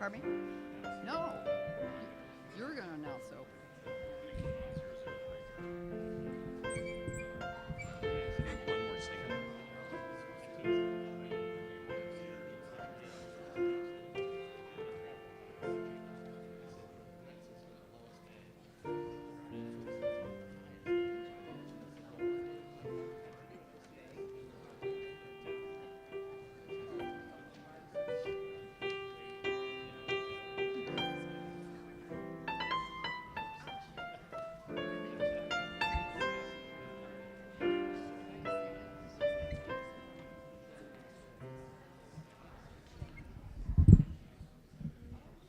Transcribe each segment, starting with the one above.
Pardon me? No. You're going to announce the opening.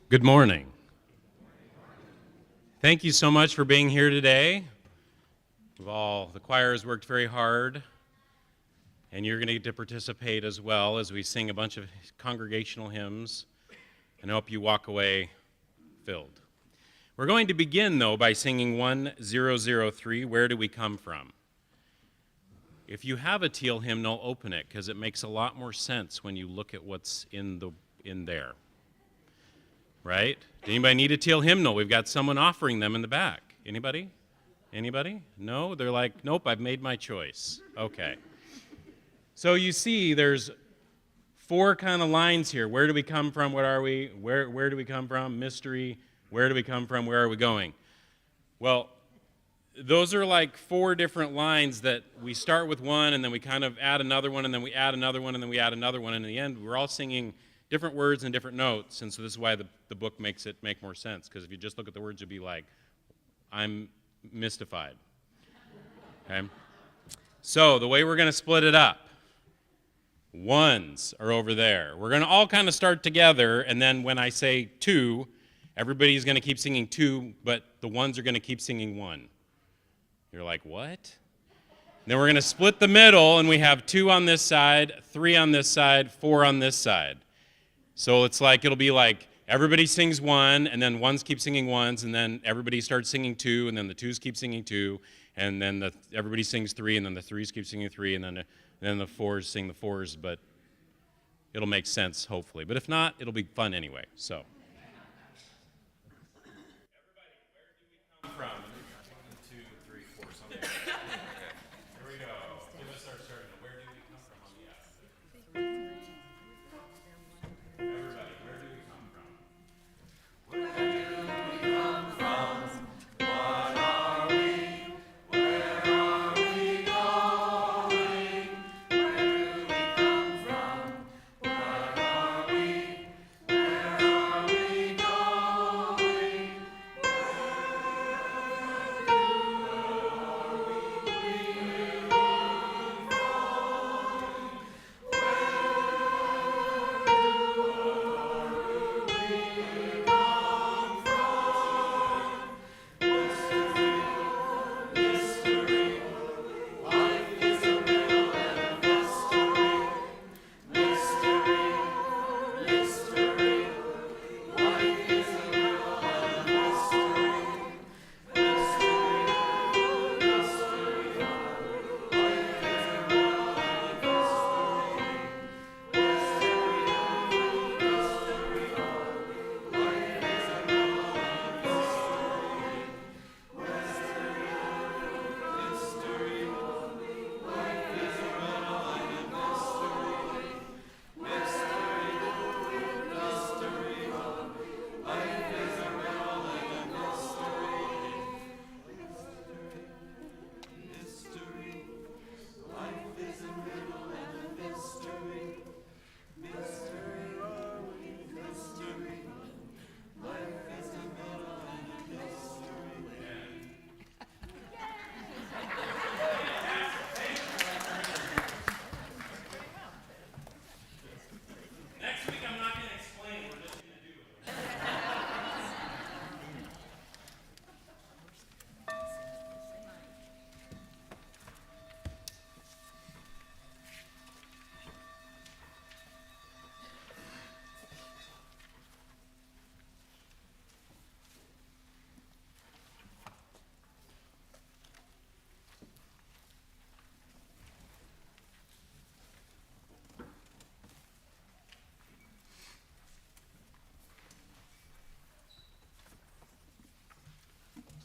Good morning. Thank you so much for being here today. The choir has worked very hard, and you're going to get to participate as well as we sing a bunch of congregational hymns, and I hope you walk away filled. We're going to begin, though, by singing 1003, Where Do We Come From? If you have a teal hymnal, open it, because it makes a lot more sense when you look at what's in there. Right? Anybody need a teal hymnal? We've got someone offering them in the back. Anybody? Anybody? No? They're like, nope, I've made my choice. Okay. So you see there's 4 kind of lines here. Where do we come from? What are we? Where do we come from? Mystery. Where do we come from? Where are we going? Well, those are like 4 different lines that we start with one, and then we kind of add another one, and then we add another one, and then we add another one, and in the end, we're all singing different words and different notes, and so this is why the book makes it make more sense, because if you just look at the words, you'd be like, I'm mystified. Okay? So the way we're going to split it up, ones are over there. We're going to all kind of start together, and then when I say 2, everybody's going to keep singing 2, but the ones are going to keep singing 1. You're like, what? Then we're going to split the middle, and we have 2 on this side, 3 on this side, 4 on this side. So it'll be like everybody sings 1, and then ones keep singing ones, and then everybody starts singing 2, and then the 2s keep singing 2, and then everybody sings 3, and then the 3s keep singing 3, and then the 4s sing the 4s, but it'll make sense, hopefully. But if not, it'll be fun anyway, so. Everybody, where do we come from? 1, 2, 3, 4, something like that. Here we go. Give us our starting. Where do we come from on the S? Everybody, where do we come from? Where do we come from? What are we? Where are we going? Where do we come from? What are we? Where are we going? Where are we going from?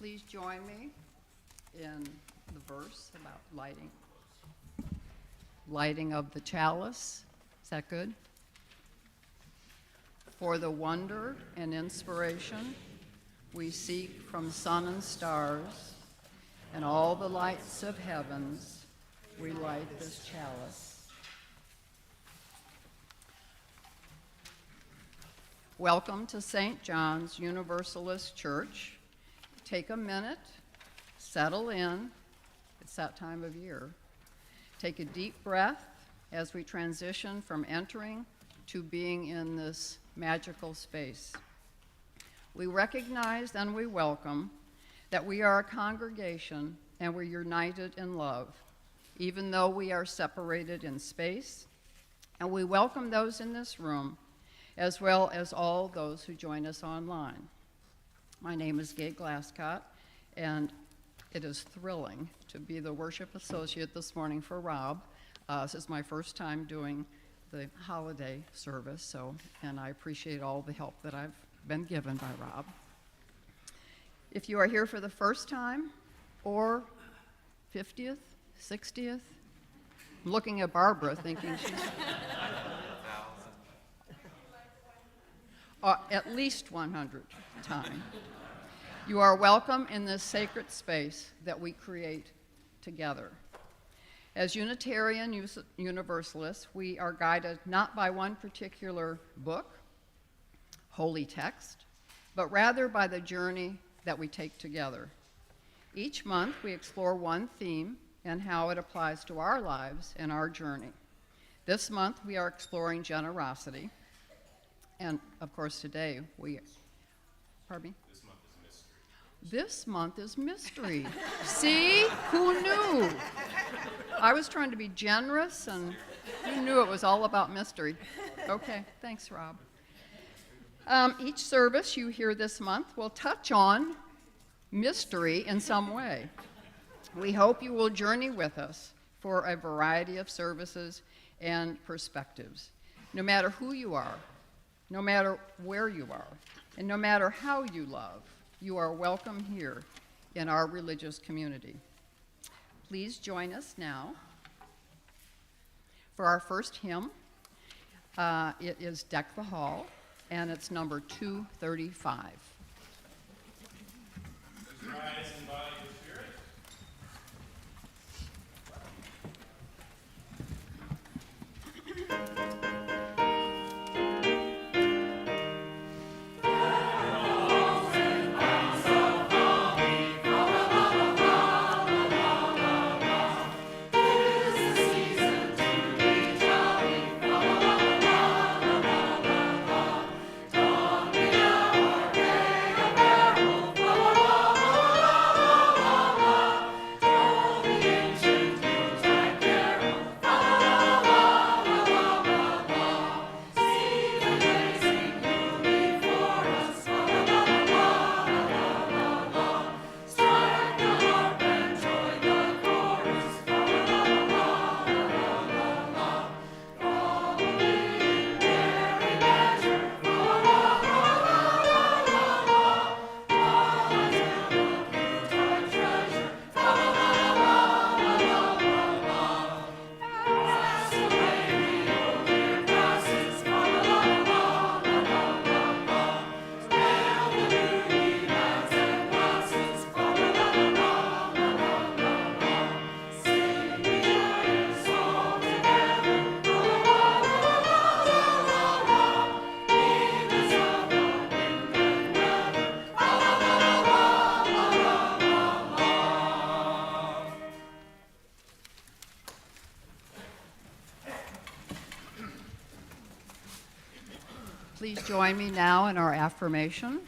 Please join me in the verse about lighting of the chalice. Is that good? For the wonder and inspiration we seek from sun and stars, and all the lights of heavens, we light this chalice. Welcome to St. John's Universalist Church. Take a minute, settle in. It's that time of year. Take a deep breath as we transition from entering to being in this magical space. We recognize and we welcome that we are a congregation and we're united in love, even though we are separated in space. And we welcome those in this room, as well as all those who join us online. My name is Glasscott, and it is thrilling to be the worship associate this morning for Rob. This is my first time doing the holiday service, and I appreciate all the help that I've been given by Rob. If you are here for the first time, or 50th, 60th, I'm looking at Barbara thinking she's at least 100 time. You are welcome in this sacred space that we create together. As Unitarian Universalists, we are guided not by one particular book, holy text, but rather by the journey that we take together. Each month, we explore one theme and how it applies to our lives and our journey. This month, we are exploring generosity. And of course, today, pardon me? This month is mystery. See? Who knew? I was trying to be generous, and who knew it was all about mystery? Okay, thanks, Rob. Each service you hear this month will touch on mystery in some way. We hope you will journey with us for a variety of services and perspectives. No matter who you are, no matter where you are, and no matter how you love, you are welcome here in our religious community. Please join us now for our first hymn. It is Deck the Hall, and it's number 235. Rise and body your spirit. Please join me now in our affirmation.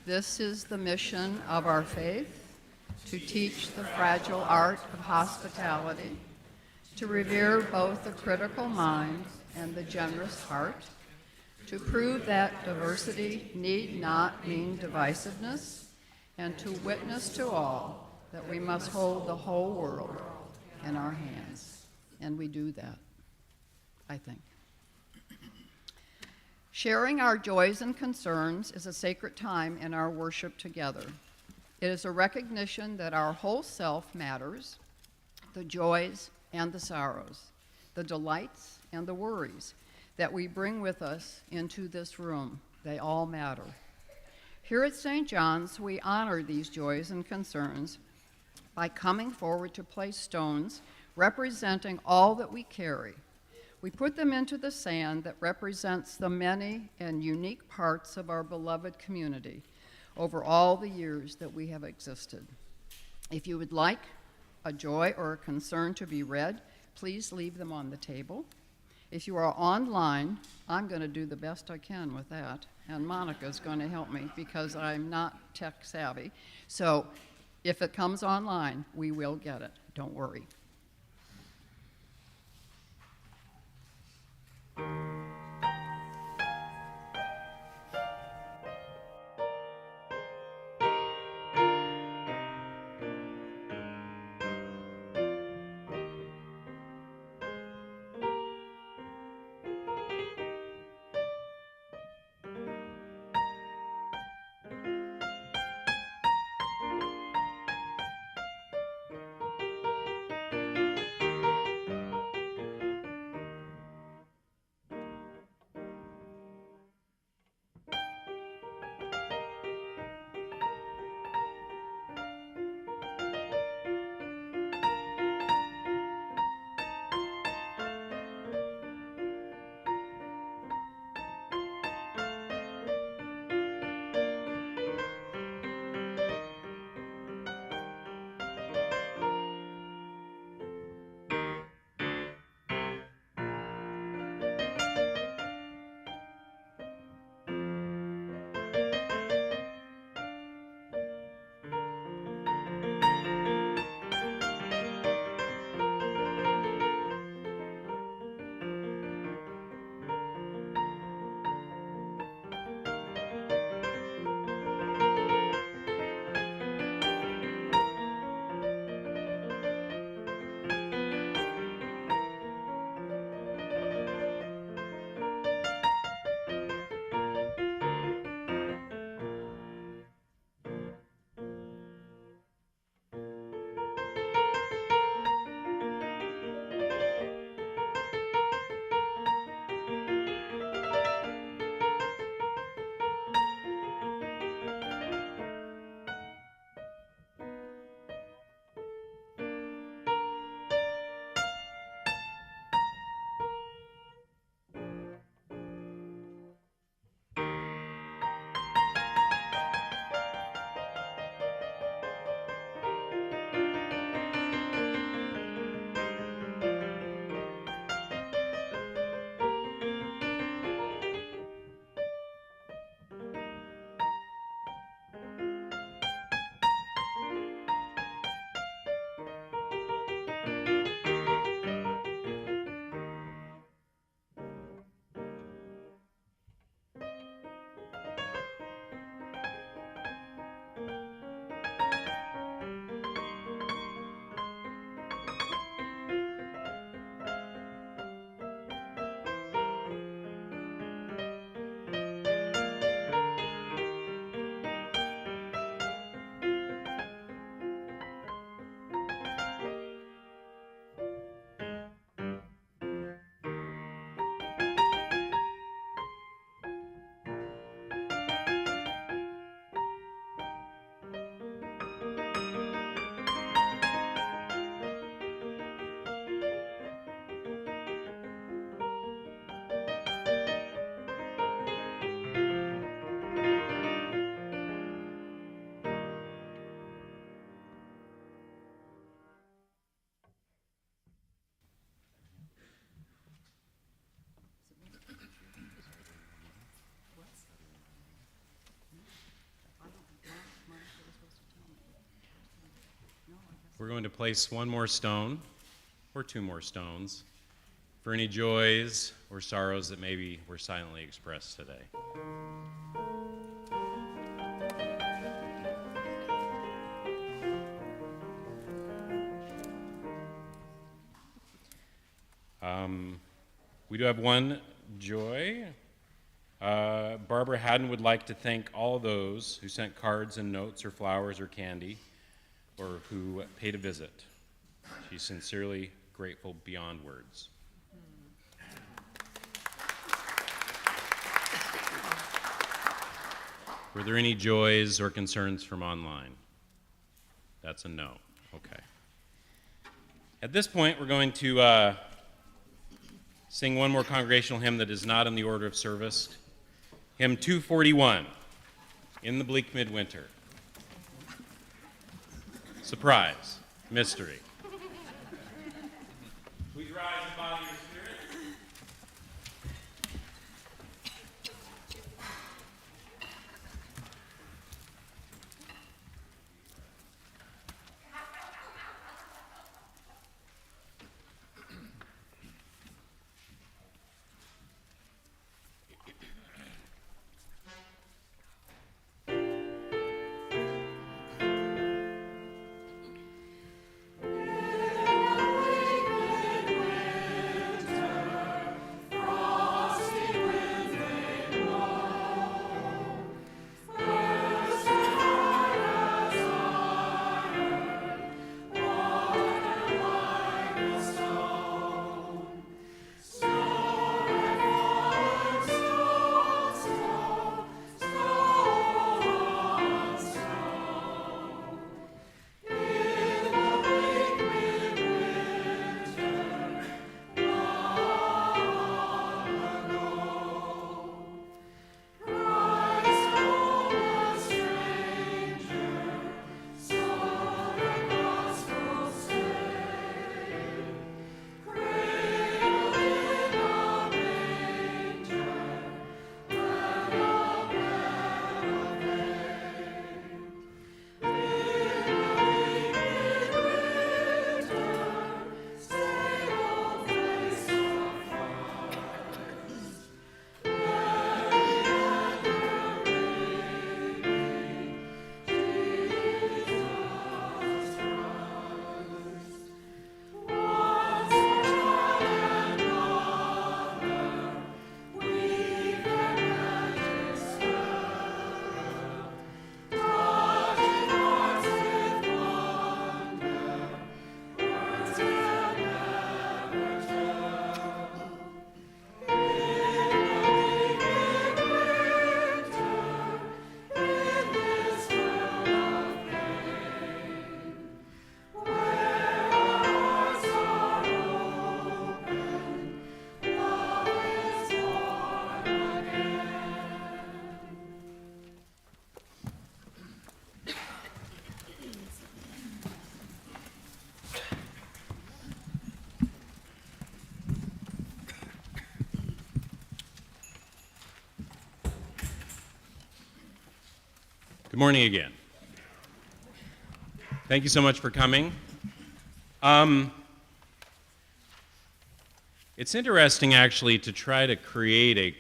This is the mission of our faith, to teach the fragile art of hospitality, to revere both the critical mind and the generous heart, to prove that diversity need not mean divisiveness, and to witness to all that we must hold the whole world in our hands. And we do that, I think. Sharing our joys and concerns is a sacred time in our worship together. It is a recognition that our whole self matters, the joys and the sorrows, the delights and the worries that we bring with us into this room. They all matter. Here at St. John's, we honor these joys and concerns by coming forward to place stones representing all that we carry. We put them into the sand that represents the many and unique parts of our beloved community over all the years that we have existed. If you would like a joy or a concern to be read, please leave them on the table. If you are online, I'm going to do the best I can with that, and Monica's going to help me because I'm not tech savvy. So if it comes online, we will get it. Don't worry. We're going to place one more stone, or two more stones, for any joys or sorrows that maybe were silently expressed today. We do have one joy. Barbara Haddon would like to thank all those who sent cards and notes or flowers or candy or who paid a visit. She's sincerely grateful beyond words. Were there any joys or concerns from online? That's a no. Okay. At this point, we're going to sing one more congregational hymn that is not in the order of service. Hymn 241, In the Bleak Midwinter. Surprise, mystery. Please rise in body and spirit. Good morning again. Thank you so much for coming. It's interesting, actually, to try to create a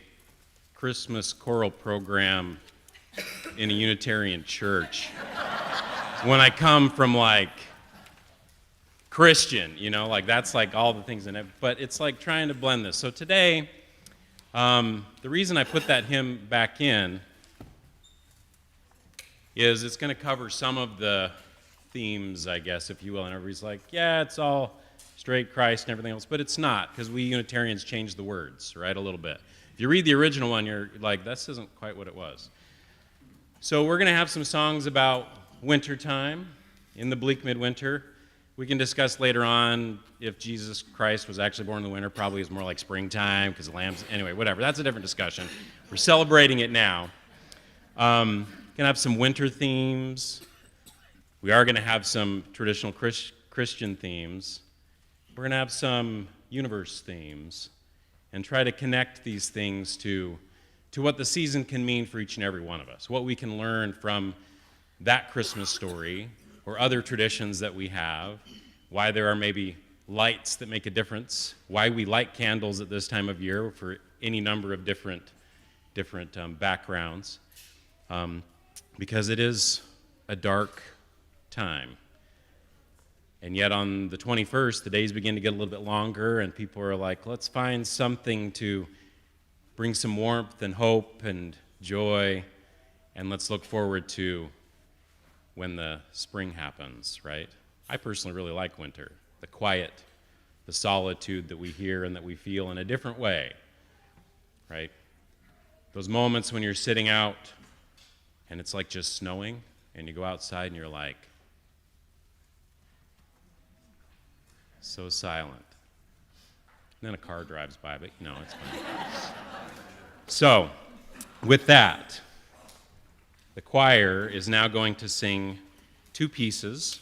Christmas choral program in a Unitarian church when I come from, like, Christian, you know, like that's like all the things in it, but it's like trying to blend this. So today, the reason I put that hymn back in is it's going to cover some of the themes, I guess, if you will, and everybody's like, yeah, it's all straight Christ and everything else, but it's not, because we Unitarians changed the words, right, a little bit. If you read the original one, you're like, this isn't quite what it was. So we're going to have some songs about wintertime, in the bleak midwinter. We can discuss later on if Jesus Christ was actually born in the winter. Probably is more like springtime, because lambs, anyway, whatever. That's a different discussion. We're celebrating it now. Going to have some winter themes. We are going to have some traditional Christian themes. We're going to have some universe themes and try to connect these things to what the season can mean for each and every one of us, what we can learn from that Christmas story or other traditions that we have, why there are maybe lights that make a difference, why we light candles at this time of year for any number of different backgrounds. Because it is a dark time. And yet on the 21st, the days begin to get a little bit longer, and people are like, let's find something to bring some warmth and hope and joy, and let's look forward to when the spring happens, right? I personally really like winter, the quiet, the solitude that we hear and that we feel in a different way, right? Those moments when you're sitting out and it's like just snowing, and you go outside and you're like, so silent. And then a car drives by, but you know, it's fine. So, with that, the choir is now going to sing two pieces,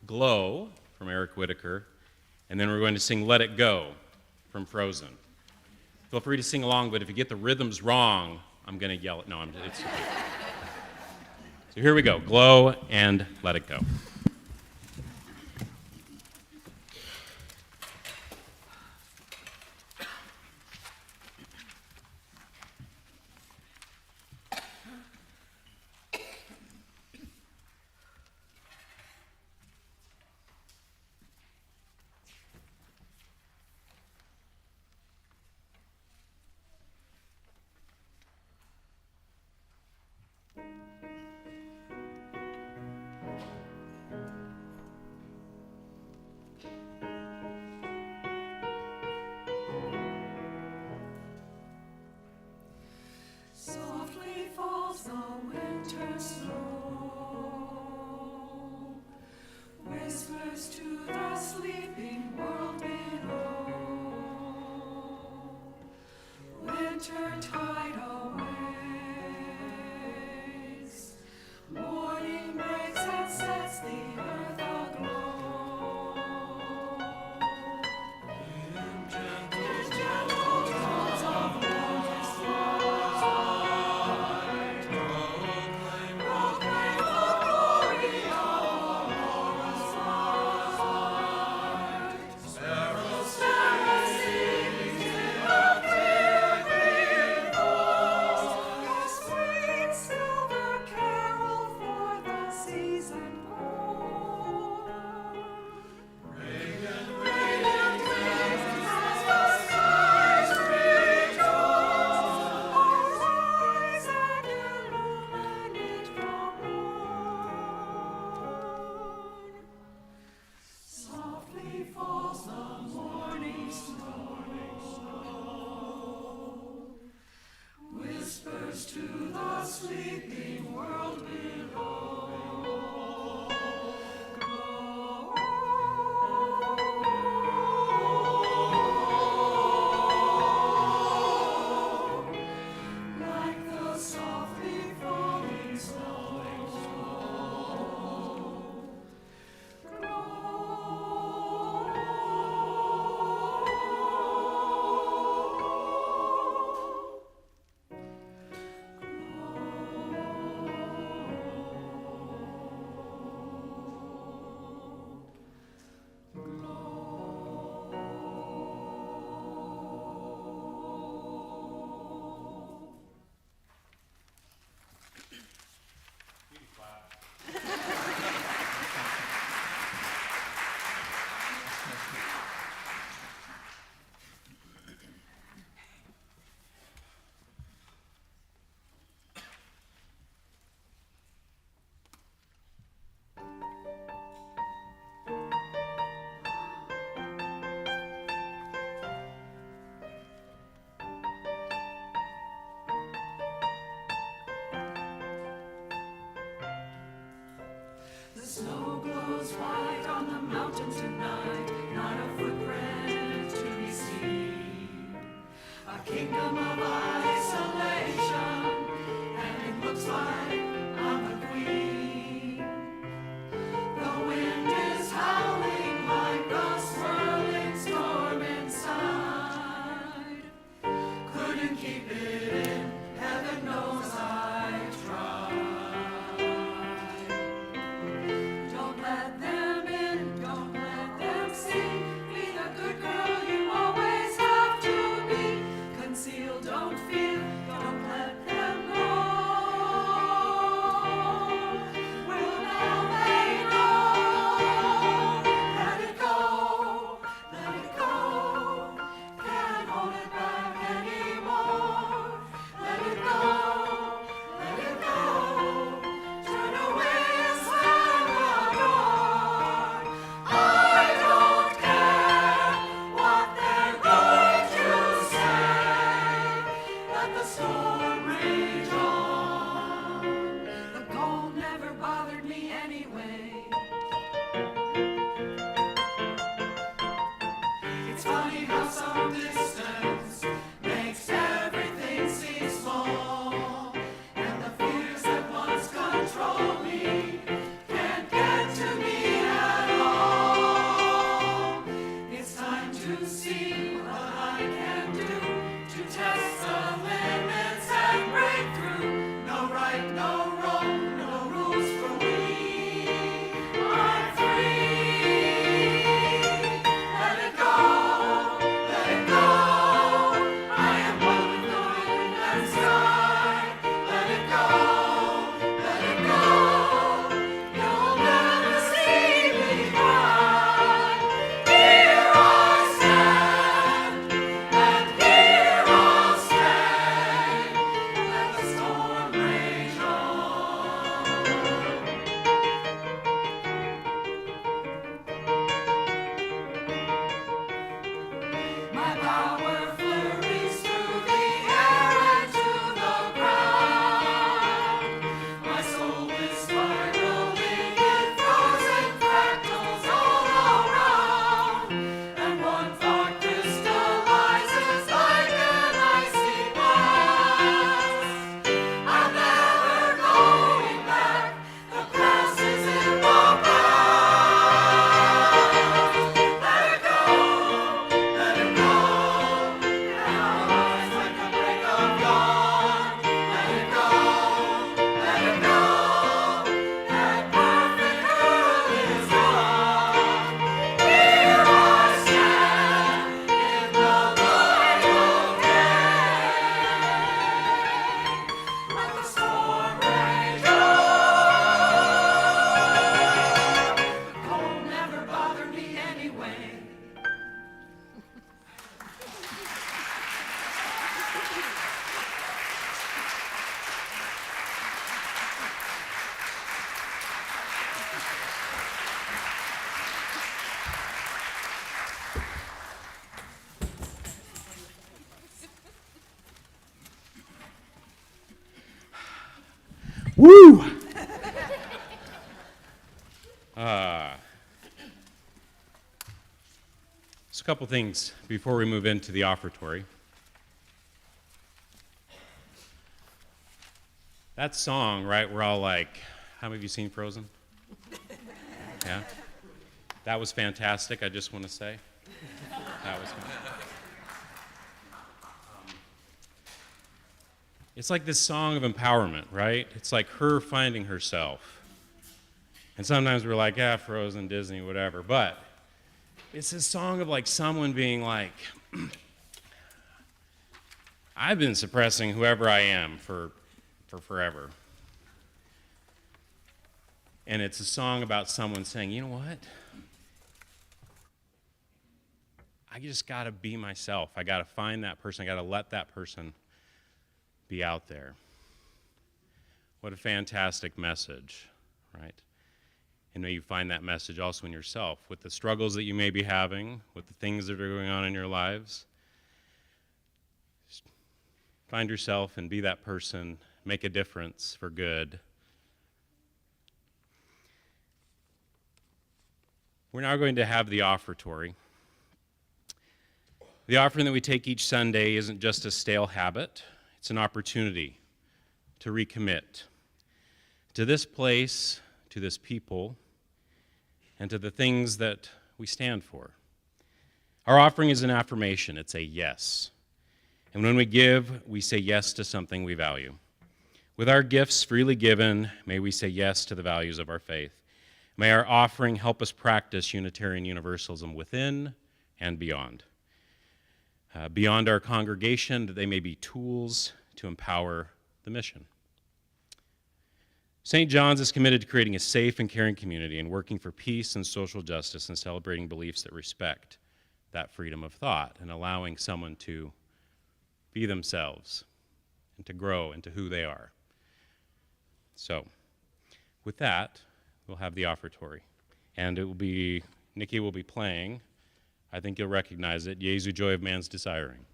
Glow from Eric Whitacre, and then we're going to sing Let It Go from Frozen. Feel free to sing along, but if you get the rhythms wrong, I'm going to yell it. No, it's okay. So here we go, Glow and Let It Go. Softly falls the winter snow, whispers to the sleeping world below. Winter tide awaits, morning breaks and sets the earth aglow. In gentle tones of warmest light, proclaim the glory of Aurora's light. Sparrows sing in the clear green forest, a sweet silver carol for the season born. Radiant wings as the skies rejoice, arise and illuminate the morn. Softly falls the morning snow, whispers to the sleeping world below. Like the softly falling snow. The snow glows white on the mountain tonight, not a footprint to be seen. A kingdom of isolation, and it looks like I'm a queen. The wind is howling like a swirling storm inside. Couldn't keep it in, heaven knows I tried. Don't let them in, don't let them see. Be the good girl you always have to be. Conceal, don't feel, don't let them know. Woo! So a couple things before we move into the offertory. That song, right, we're all like, how many of you seen Frozen? Yeah? That was fantastic, I just want to say. That was fantastic. It's like this song of empowerment, right? It's like her finding herself. And sometimes we're like, yeah, Frozen, Disney, whatever. But it's this song of like someone being like, I've been suppressing whoever I am for forever. And it's a song about someone saying, you know what? I just got to be myself. I got to find that person. I got to let that person be out there. What a fantastic message, right? And may you find that message also in yourself with the struggles that you may be having, with the things that are going on in your lives. Just find yourself and be that person, make a difference for good. We're now going to have the offertory. The offering that we take each Sunday isn't just a stale habit. It's an opportunity to recommit to this place, to this people, and to the things that we stand for. Our offering is an affirmation. It's a yes. And when we give, we say yes to something we value. With our gifts freely given, may we say yes to the values of our faith. May our offering help us practice Unitarian Universalism within and beyond. Beyond our congregation, that they may be tools to empower the mission. St. John's is committed to creating a safe and caring community and working for peace and social justice and celebrating beliefs that respect that freedom of thought and allowing someone to be themselves and to grow into who they are. So, with that, we'll have the offertory. And it will be, Nikki will be playing. I think you'll recognize it, Jesu, Joy of Man's Desiring.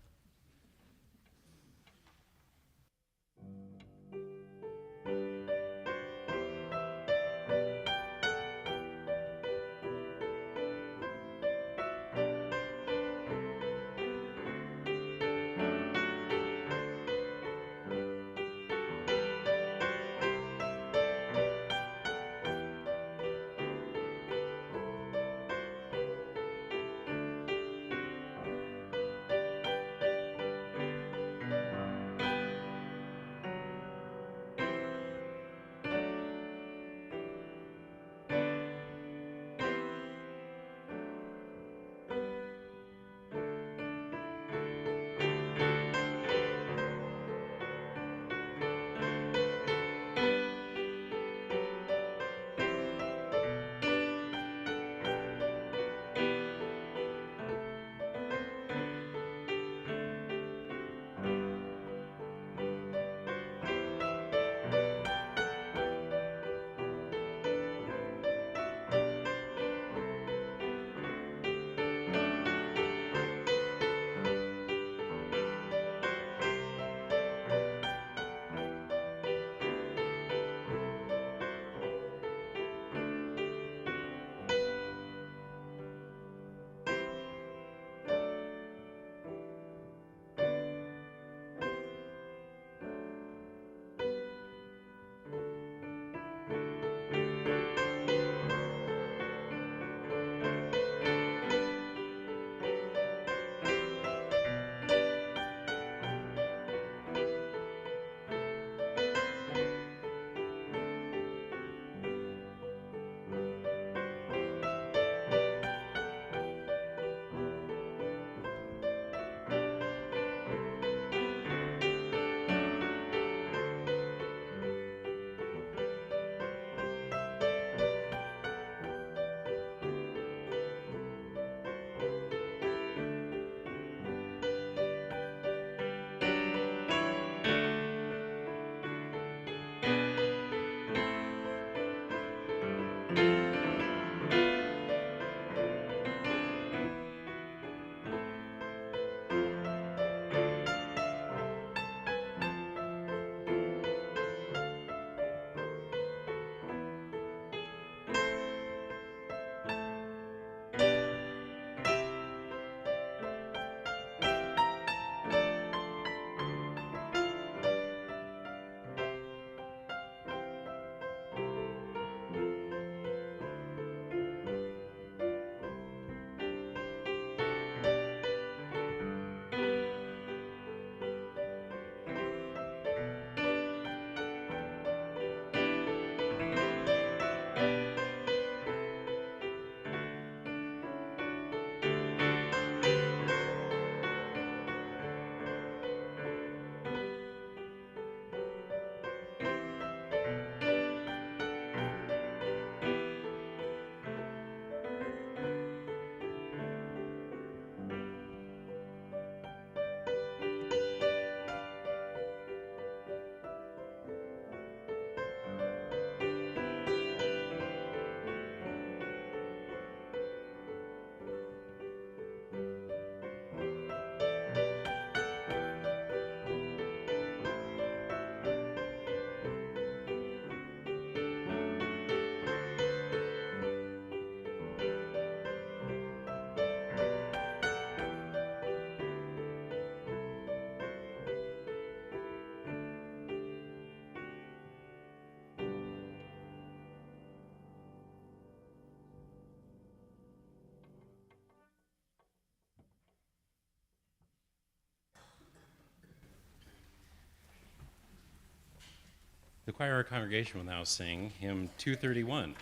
the choir or congregation will now sing hymn 231.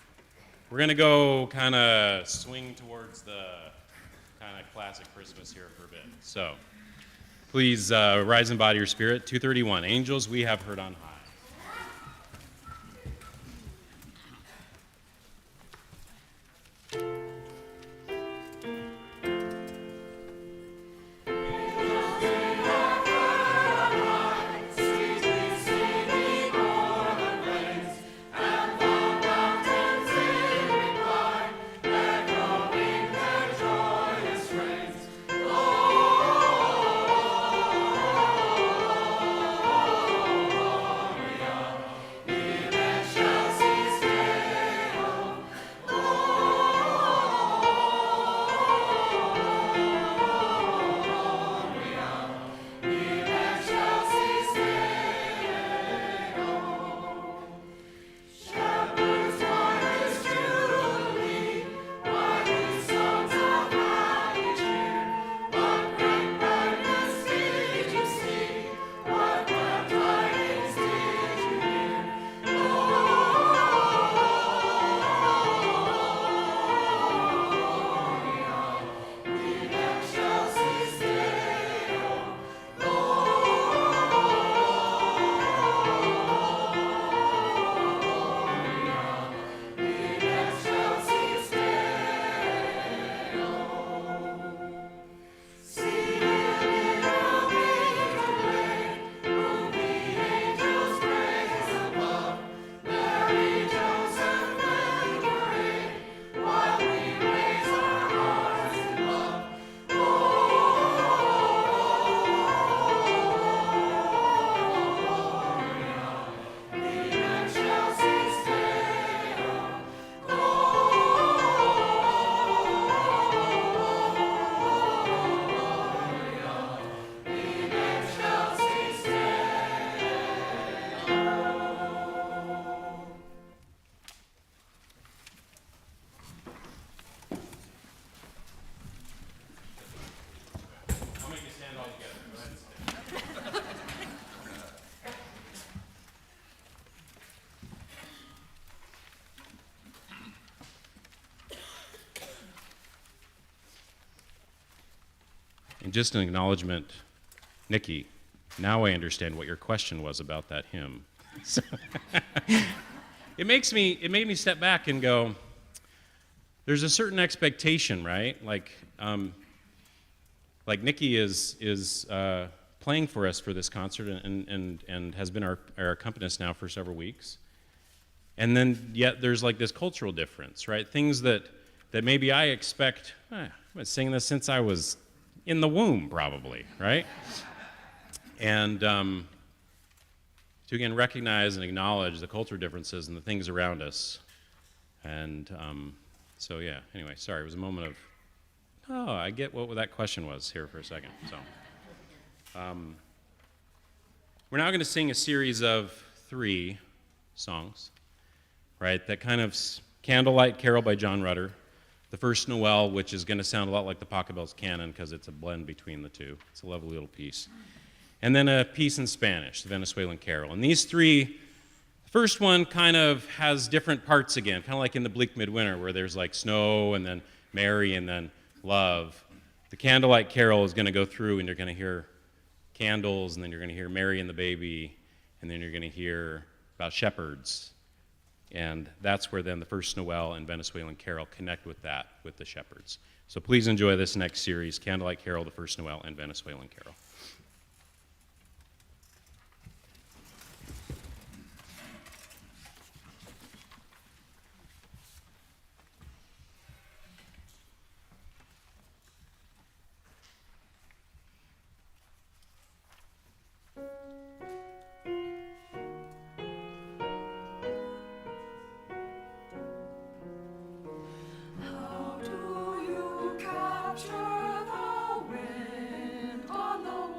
We're going to go kind of swing towards the kind of classic Christmas here for a bit. So please rise in body or spirit. 231, Angels We Have Heard on High. And just an acknowledgement, Nikki, now I understand what your question was about that hymn. So it made me step back and go, there's a certain expectation, right? Like Nikki is playing for us for this concert and has been our accompanist now for several weeks. And then yet there's like this cultural difference, right? Things that maybe I expect, I've been singing this since I was in the womb, probably, right? And to again recognize and acknowledge the cultural differences and the things around us. And so yeah, anyway, sorry, it was a moment of, oh, I get what that question was here for a second. So we're now going to sing a series of 3 songs, right? That kind of Candlelight Carol by John Rutter, the First Noel, which is going to sound a lot like the Pachelbel's Canon because it's a blend between the two. It's a lovely little piece. And then a piece in Spanish, the Venezuelan Carol. And these 3, the first one kind of has different parts again, kind of like in the Bleak Midwinter where there's like snow and then Mary and then love. The Candlelight Carol is going to go through and you're going to hear candles and then you're going to hear Mary and the baby and then you're going to hear about shepherds. And that's where then the First Noel and Venezuelan Carol connect with that, with the shepherds. So please enjoy this next series, Candlelight Carol, the First Noel, and Venezuelan Carol. How do you capture the wind on the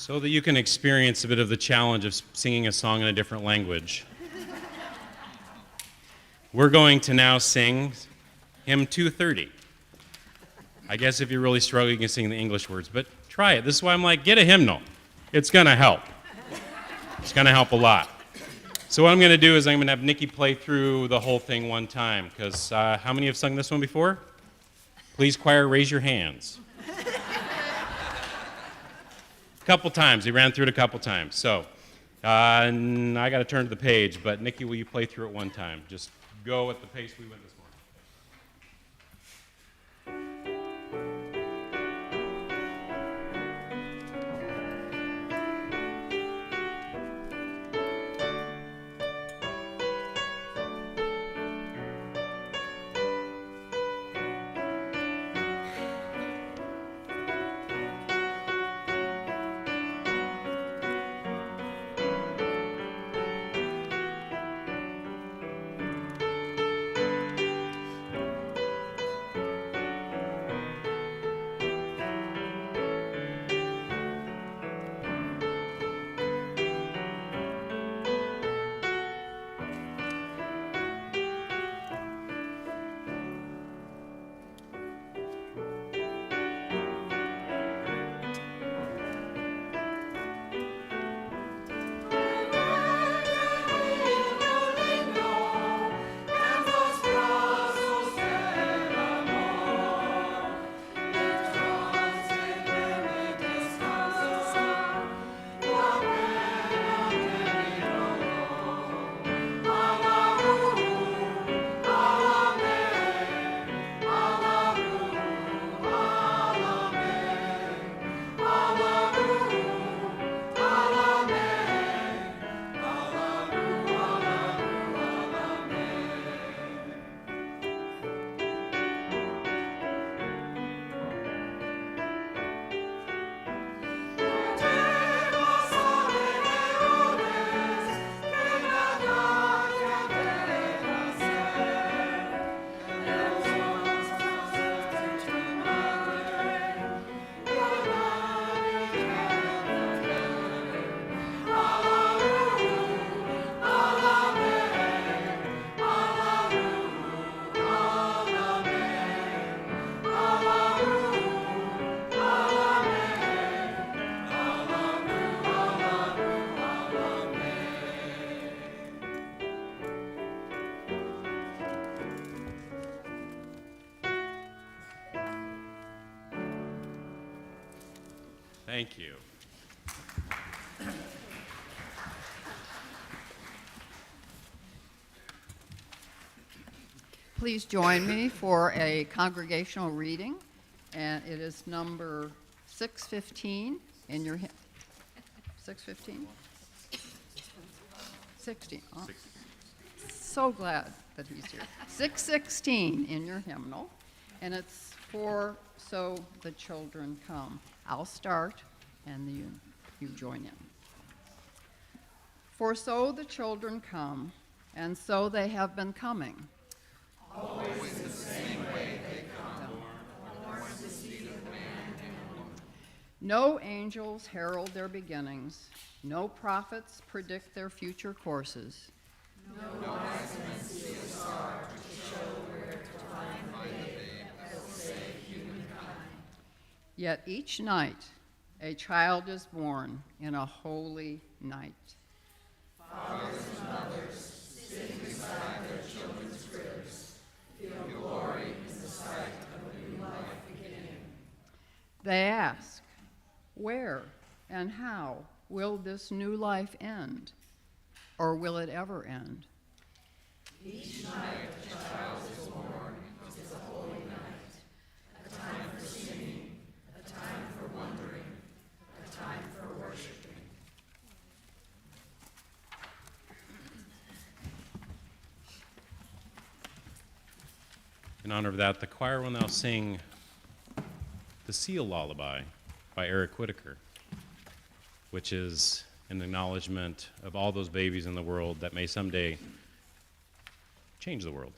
so that you can experience a bit of the challenge of singing a song in a different language. We're going to now sing hymn 230. I guess if you're really struggling, you can sing the English words, but try it. This is why I'm like, get a hymnal. It's going to help. It's going to help a lot. So what I'm going to do is I'm going to have Nikki play through the whole thing one time, because how many have sung this one before? Please, choir, raise your hands. A couple times. He ran through it a couple times. So I got to turn to the page, but Nikki, will you play through it one time? Just go at the pace we went this morning. Thank you. Please join me for a congregational reading, and it is number 615 in your 615? 16. Oh. So glad that he's here. 616 in your hymnal, and it's for So the Children Come. I'll start, and you join in. For so the children come, and so they have been coming. Always the same way they come, born to see the man and woman. No angels herald their beginnings. No prophets predict their future courses. No wise men see a star to show where to find the babe that will save humankind. Yet each night a child is born in a holy night. Fathers and mothers, sitting beside their children's cribs, feel glory in the sight of a new life beginning. They ask, where and how will this new life end? Or will it ever end? Each night a child is born is a holy night, a time for singing, a time for wondering, a time for worshiping. In honor of that, the choir will now sing The Seal Lullaby by Eric Whitacre, which is an acknowledgement of all those babies in the world that may someday change the world.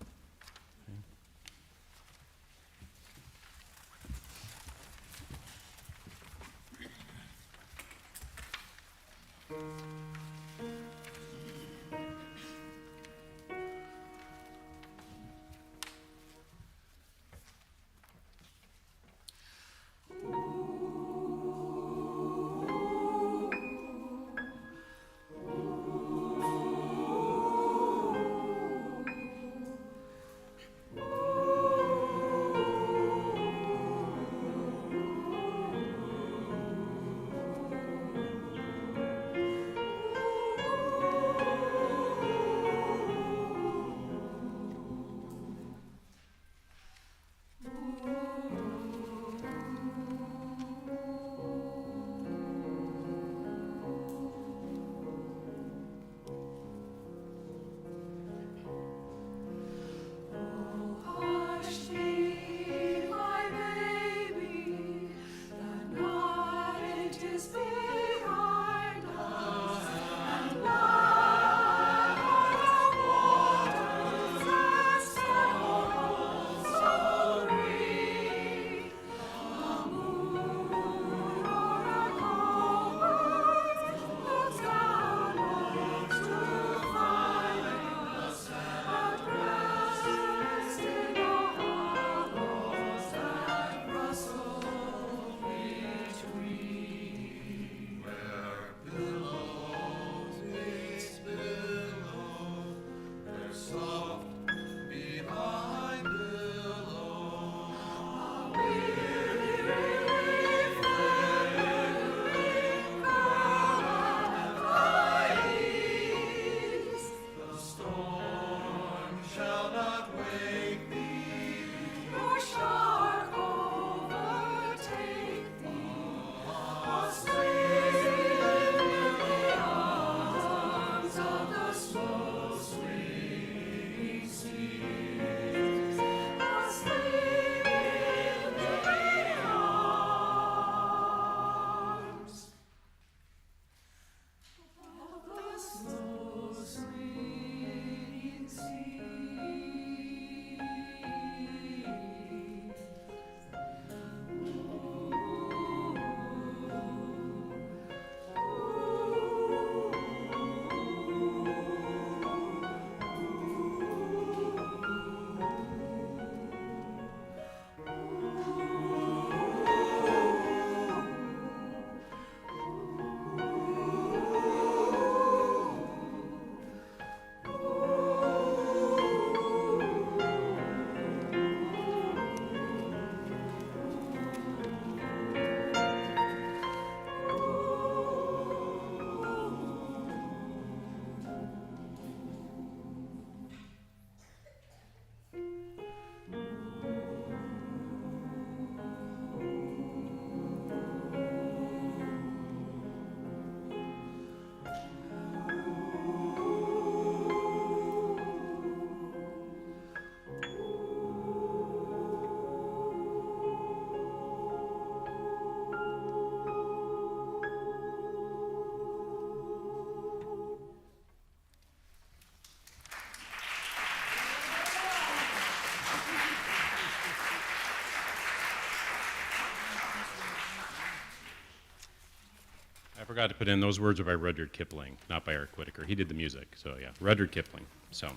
forgot to put in, those words are by Rudyard Kipling, not by Eric Whitacre. He did the music, so yeah, Rudyard Kipling. So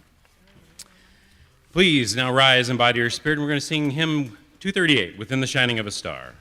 please now rise and bow to your spirit, and we're going to sing hymn 238, Within the Shining of a Star.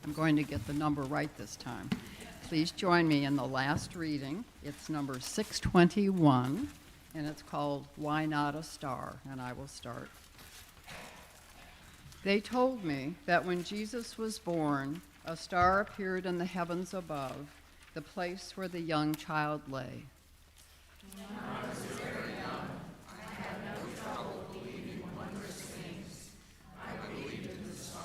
I'm going to get the number right this time. Please join me in the last reading. It's number 621, and it's called Why Not a Star? And I will start. They told me that when Jesus was born, a star appeared in the heavens above, the place where the young child lay. When I was very young, I had no trouble believing wondrous things. I believed in the star.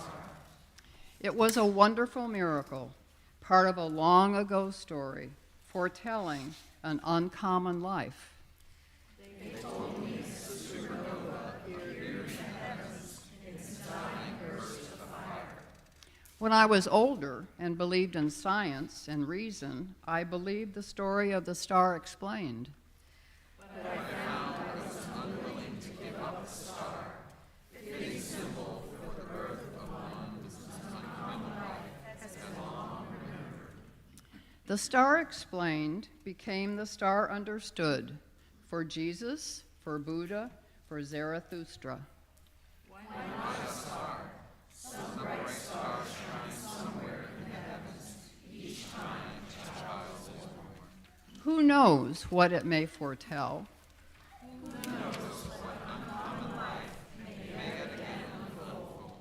It was a wonderful miracle, part of a long ago story, foretelling an uncommon life. They told me a supernova appeared in the heavens in its dying burst of fire. When I was older and believed in science and reason, I believed the story of the star explained. But I found I was unwilling to give up the star, the fitting symbol for the birth of one whose uncommon life has been long remembered. The star explained became the star understood for Jesus, for Buddha, for Zarathustra. Why not a star? Some bright star shines somewhere in the heavens each time a child is born. Who knows what it may foretell? Who knows what uncommon life may yet again unfold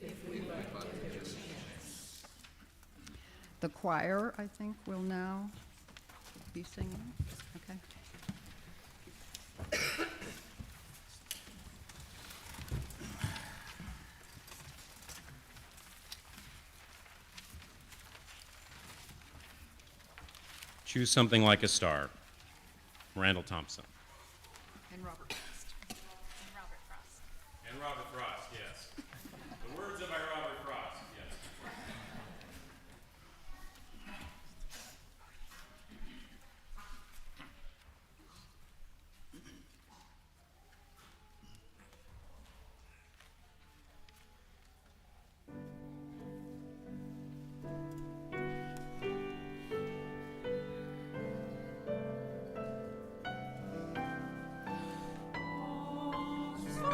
if we but give it a chance. The choir, I think, will now be singing. Okay. Choose Something Like a Star, Randall Thompson. And Robert Frost. And Robert Frost. And Robert Frost, yes. The words of by Robert Frost, yes. Star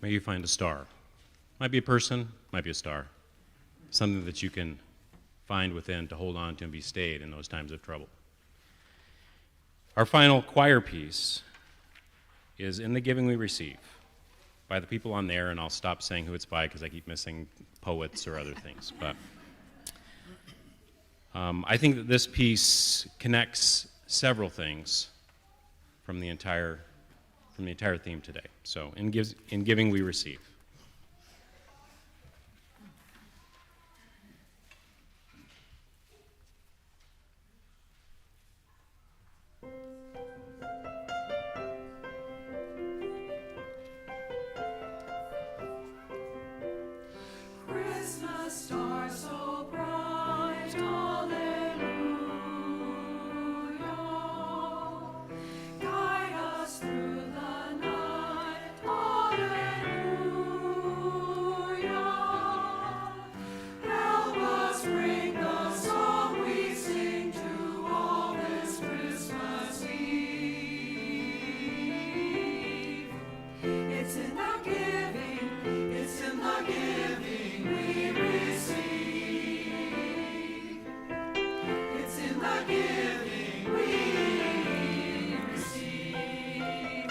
May you find a star. Might be a person, might be a star. Something that you can find within to hold on to and be stayed in those times of trouble. Our final choir piece is In the Giving We Receive by the people on there, and I'll stop saying who it's by because I keep missing poets or other things. But I think that this piece connects several things from the entire theme today. So, in giving we receive. Christmas star so bright, hallelujah. Guide us through the night, hallelujah. Help us bring the song we sing to all this Christmas Eve. It's in the giving, it's in the giving we receive. It's in the giving we receive.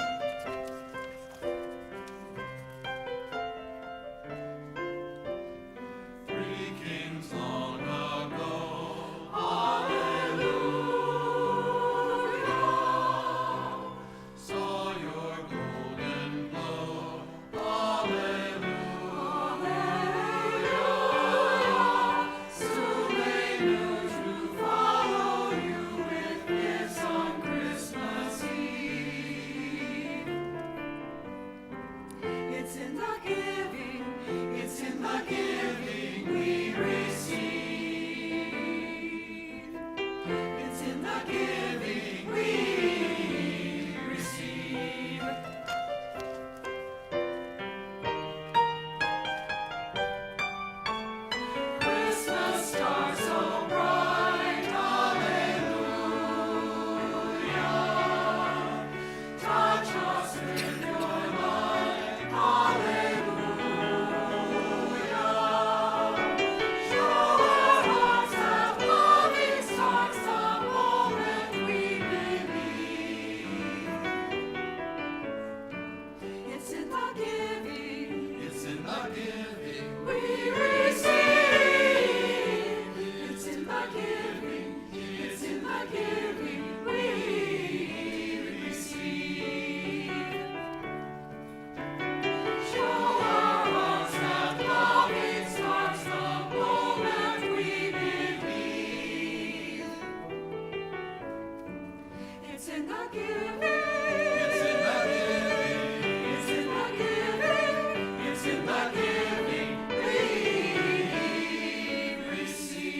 Three kings long ago, hallelujah, saw your golden glow, hallelujah. Soon they knew to follow you with gifts on Christmas Eve. It's in the giving, it's in the giving we receive. It's in the giving we receive. Christmas star so bright, hallelujah. Touch us with your light, hallelujah. Show our hearts that loving starts the moment we believe. It's in the giving, it's in the giving we receive. It's in the giving, it's in the giving we receive. Show our hearts that loving starts the moment we believe. It's in the giving, it's in the giving, it's in the giving, it's in the giving we receive.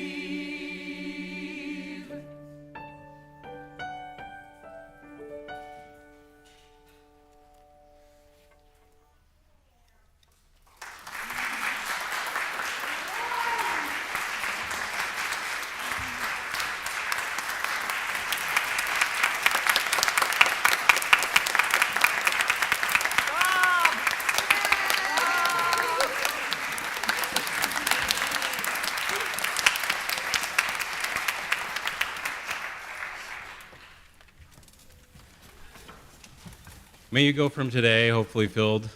May you go from today, hopefully filled.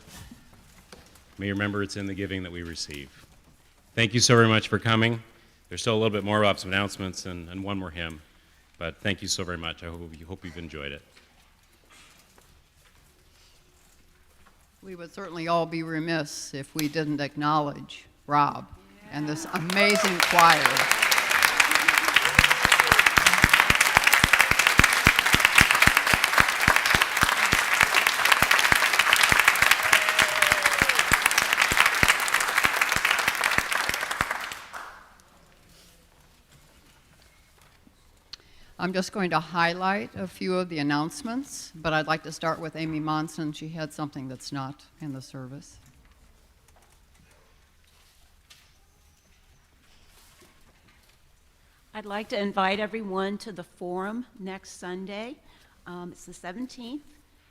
May you remember it's in the giving that we receive. Thank you so very much for coming. There's still a little bit more about some announcements and one more hymn, but thank you so very much. I hope you've enjoyed it. We would certainly all be remiss if we didn't acknowledge Rob and this amazing choir. I'm just going to highlight a few of the announcements, but I'd like to start with Amy Monson. She had something that's not in the service. I'd like to invite everyone to the forum next Sunday. It's the 17th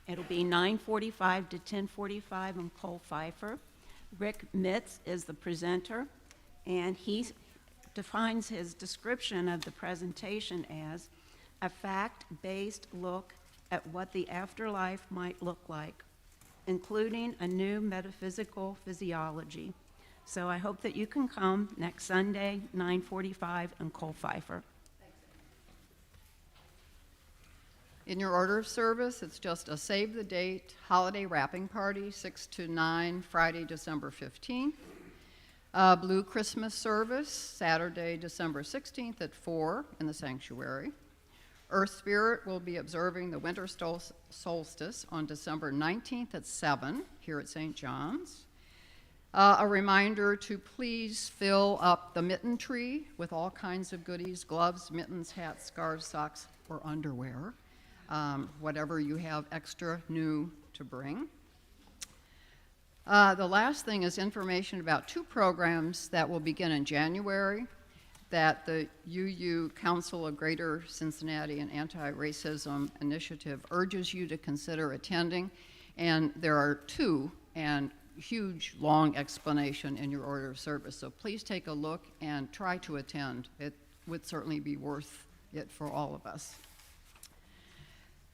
It'll be 9:45 to 10:45 in Cole Pfeiffer. Rick Mitz is the presenter, and he defines his description of the presentation as a fact-based look at what the afterlife might look like, including a new metaphysical physiology. So I hope that you can come next Sunday, 9:45 in Cole Pfeiffer. In your order of service, it's just a save the date holiday wrapping party, 6 to 9, Friday, December 15th. Blue Christmas service, Saturday, December 16th at 4 in the sanctuary. Earth Spirit will be observing the winter solstice on December 19th at 7 here at St. John's. A reminder to please fill up the mitten tree with all kinds of goodies, gloves, mittens, hats, scarves, socks, or underwear. Whatever you have extra new to bring. The last thing is information about 2 programs that will begin in January that the UU Council of Greater Cincinnati and Anti-Racism Initiative urges you to consider attending. And there are 2, and huge, long explanation in your order of service. So please take a look and try to attend. It would certainly be worth it for all of us.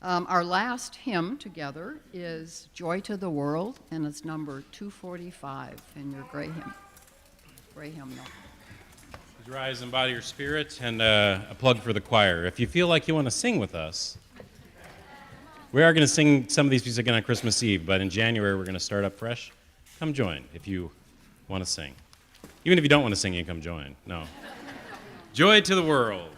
Our last hymn together is Joy to the World, and it's number 245 in your gray hymnal. Please rise and body your spirit, and a plug for the choir. If you feel like you want to sing with us, we are going to sing some of these pieces again on Christmas Eve, but in January we're going to start up fresh. Come join if you want to sing. Even if you don't want to sing, you can come join. No. Joy to the world.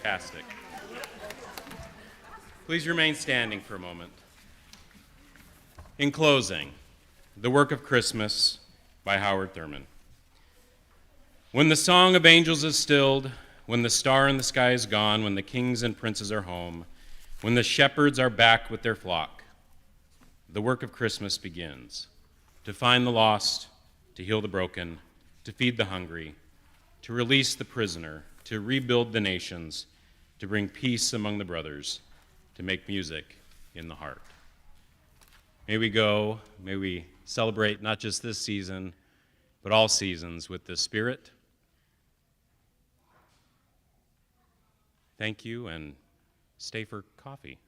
Fantastic. Please remain standing for a moment. In closing, The Work of Christmas by Howard Thurman. When the song of angels is stilled, when the star in the sky is gone, when the kings and princes are home, when the shepherds are back with their flock, the work of Christmas begins. To find the lost, to heal the broken, to feed the hungry, to release the prisoner, to rebuild the nations, to bring peace among the brothers, to make music in the heart. May we go, may we celebrate not just this season, but all seasons with the Spirit. Thank you, and stay for coffee.